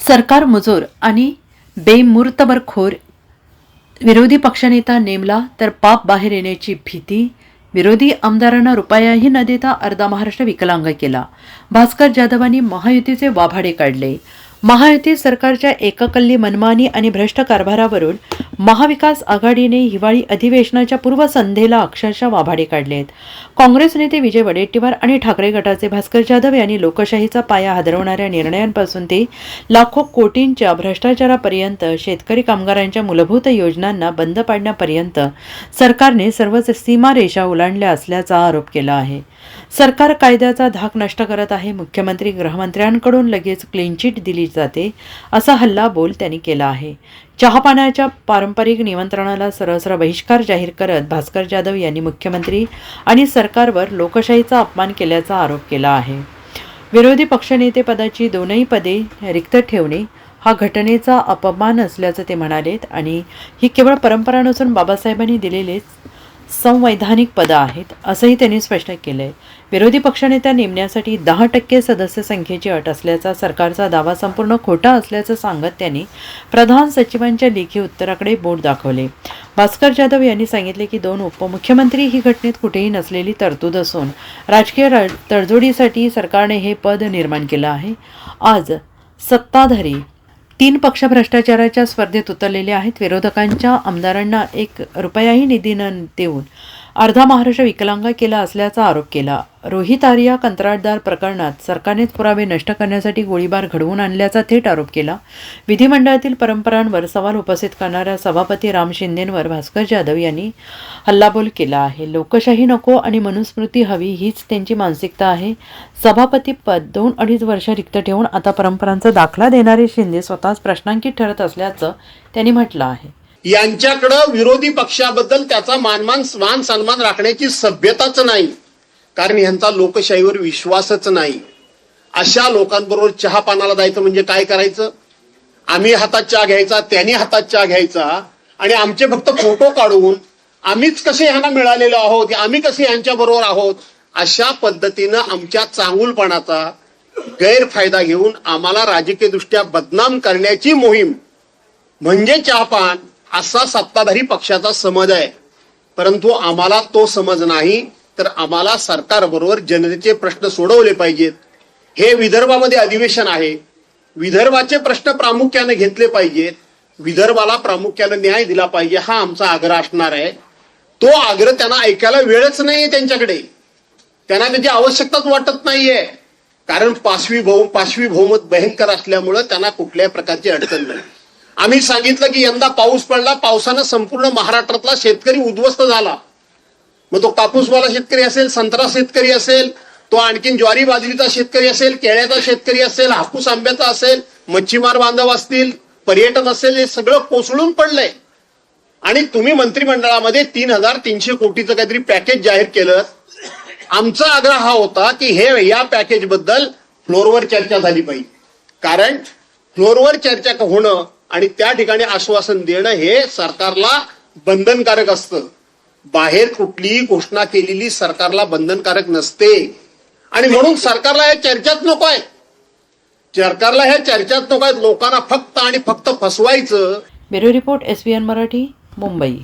सरकार मुजोर आणि बेमुरतबरखोर विरोधी पक्षनेता नेमला तर पाप बाहेर येण्याची भीती. विरोधी आमदारांना रुपयाही न देता अर्धा महाराष्ट्र विकलांग केला. भास्कर जाधवांनी महायुतीचे वाभाडे काढले. महायुती सरकारच्या एककल्ली मनमानी आणि भ्रष्ट कारभारावरून महाविकास आघाडीने हिवाळी अधिवेशनाच्या पूर्वसंध्येला अक्षरशः वाभाडे काढलेत. काँग्रेस नेते विजय वडेट्टीवार आणि ठाकरे गटाचे भास्कर जाधव यांनी लोकशाहीचा पाया हादरवणाऱ्या निर्णयांपासून ते लाखो कोटींच्या भ्रष्टाचारापर्यंत शेतकरी कामगारांच्या मूलभूत योजनांना बंद पाडण्यापर्यंत सरकारने सर्वच सीमारेषा ओलांडल्या असल्याचा आरोप केला आहे. सरकार कायद्याचा धाक नष्ट करत आहे. मुख्यमंत्री गृहमंत्र्यांकडून लगेच क्लीन चिट दिली जाते असा हल्लाबोल त्यांनी केला आहे. चहापाण्याच्या पारंपरिक निमंत्रणाला सरळ बहिष्कार जाहीर करत भास्कर जाधव यांनी मुख्यमंत्री आणि सरकारवर लोकशाहीचा अपमान केल्याचा आरोप केला आहे. विरोधी पक्षनेतेपदाची दोनही पदे रिक्त ठेवणे हा घटनेचा अपमान असल्याचं ते म्हणालेत आणि ही केवळ परंपरा नसून बाबासाहेबांनी दिलेले संवैधानिक पदं आहेत असंही त्यांनी स्पष्ट केलंय. विरोधी पक्षनेत्या नेमण्यासाठी 10% सदस्य संख्येची अट असल्याचा सरकारचा दावा संपूर्ण खोटा असल्याचं सांगत त्यांनी प्रधान सचिवांच्या लेखी उत्तराकडे बोट दाखवले. भास्कर जाधव यांनी सांगितले की 2 उपमुख्यमंत्री ही घटनेत कुठेही नसलेली तरतूद असून राजकीय तडजोडीसाठी सरकारने हे पद निर्माण केलं आहे. आज सत्ताधारी 3 पक्ष भ्रष्टाचाराच्या स्पर्धेत उतरलेले आहेत. विरोधकांच्या आमदारांना 1 रुपयाही निधी न देऊन अर्धा महाराष्ट्र विकलांग केला असल्याचा आरोप केला. रोहित आर्या कंत्राटदार प्रकरणात सरकारनेच पुरावे नष्ट करण्यासाठी गोळीबार घडवून आणल्याचा थेट आरोप केला. विधिमंडळातील परंपरांवर सवाल उपस्थित करणाऱ्या सभापती राम शिंदेंवर भास्कर जाधव यांनी हल्लाबोल केला आहे. लोकशाही नको आणि मनुस्मृती हवी हीच त्यांची मानसिकता आहे. सभापती पद 2-2.5 वर्ष रिक्त ठेवून आता परंपरांचा दाखला देणारे शिंदे स्वतःच प्रश्नांकित ठरत असल्याचं त्यांनी म्हटलं आहे. यांच्याकडं विरोधी पक्षाबद्दल त्याचा मान सन्मान राखण्याची सभ्यताच नाही, कारण यांचा लोकशाहीवर विश्वासच नाही. अशा लोकांबरोबर चहा पानाला जायचं म्हणजे काय करायचं? आम्ही हातात चहा घ्यायचा, त्यांनी हातात चहा घ्यायचा आणि आमचे फक्त फोटो काढून आम्हीच कसे ह्यांना मिळालेलो आहोत, आम्ही कसे यांच्या बरोबर आहोत, अशा पद्धतीनं आमच्या चांगुलपणाचा गैरफायदा घेऊन आम्हाला राजकीय दृष्ट्या बदनाम करण्याची मोहीम म्हणजे चहापान असा सत्ताधारी पक्षाचा समज आहे. परंतु आम्हाला तो समज नाही, तर आम्हाला सरकारबरोबर जनतेचे प्रश्न सोडवले पाहिजेत. हे विदर्भामध्ये अधिवेशन आहे, विदर्भाचे प्रश्न प्रामुख्याने घेतले पाहिजेत, विदर्भाला प्रामुख्याने न्याय दिला पाहिजे हा आमचा आग्रह असणार आहे. तो आग्रह त्यांना ऐकायला वेळच नाहीये त्यांच्याकडे, त्यांना त्याची आवश्यकताच वाटत नाहीये, कारण पाचवी बहुमत भयंकर असल्यामुळं त्यांना कुठल्याही प्रकारची अडचण नाही. आम्ही सांगितलं की यंदा पाऊस पडला, पावसानं संपूर्ण महाराष्ट्रातला शेतकरी उद्ध्वस्त झाला. मग तो कापूसवाला शेतकरी असेल, संत्रा शेतकरी असेल, तो आणखीन ज्वारी बाजरीचा शेतकरी असेल, केळ्याचा शेतकरी असेल, हापूस आंब्याचा असेल, मच्छीमार बांधव असतील, पर्यटन असेल, हे सगळं कोसळून पडलंय. आणि तुम्ही मंत्रिमंडळामध्ये 3,300 कोटीचं काहीतरी पॅकेज जाहीर केलं. आमचा आग्रह हा होता की या पॅकेज बद्दल फ्लोअरवर चर्चा झाली पाहिजे, कारण फ्लोअरवर चर्चा होणं आणि त्या ठिकाणी आश्वासन देणं हे सरकारला बंधनकारक असतं. बाहेर कुठलीही घोषणा केलेली सरकारला बंधनकारक नसते आणि म्हणून सरकारला ह्या चर्चाच नको आहे. सरकारला ह्या चर्चाच नको आहेत. लोकांना फक्त आणि फक्त फसवायचं. Bureau report SBN Marathi, Mumbai.